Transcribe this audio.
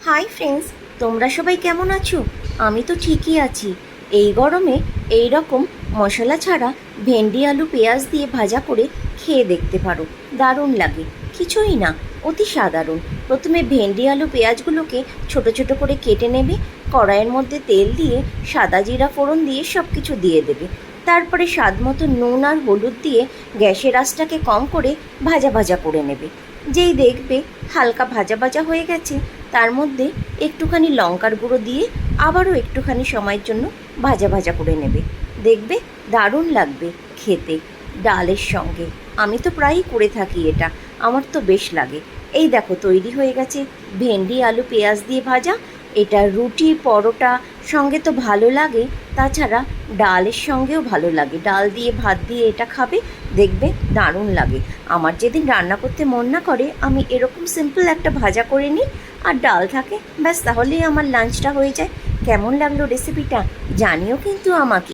Hi friends, তোমরা সবাই কেমন আছো? আমি তো ঠিকই আছি। এই গরমে এই রকম মশলা ছাড়া ভেন্ডি আলু পেঁয়াজ দিয়ে ভাজা করে খেয়ে দেখতে পারো। দারুণ লাগে। কিছুই না, অতি সাধারণ। প্রথমে ভেন্ডি আলু পেঁয়াজগুলোকে ছোট ছোট করে কেটে নেবে। কড়াইয়ের মধ্যে তেল দিয়ে সাদা জিরা ফোড়ন দিয়ে সব কিছু দিয়ে দেবে। তারপরে স্বাদ মতো নুন আর হলুদ দিয়ে গ্যাসের আঁচটাকে কম করে ভাজা ভাজা করে নেবে। যেই দেখবে হালকা ভাজা ভাজা হয়ে গেছে, তার মধ্যে একটুখানি লঙ্কার গুঁড়ো দিয়ে আবারও একটুখানি সময়ের জন্য ভাজা ভাজা করে নেবে। দেখবে দারুণ লাগবে খেতে ডালের সঙ্গে। আমি তো প্রায়ই করে থাকি এটা, আমার তো বেশ লাগে। এই দেখো তৈরি হয়ে গেছে ভেন্ডি আলু পেঁয়াজ দিয়ে ভাজা। এটা রুটি পরোটা সঙ্গে তো ভালো লাগে, তাছাড়া ডালের সঙ্গেও ভালো লাগে। ডাল দিয়ে ভাত দিয়ে এটা খাবে, দেখবে দারুণ লাগে। আমার যেদিন রান্না করতে মন না করে, আমি এরকম সিম্পল একটা ভাজা করে নিই আর ডাল থাকে, ব্যাস তাহলেই আমার লাঞ্চটা হয়ে যায়। কেমন লাগলো রেসিপিটা জানিও কিন্তু আমাকে।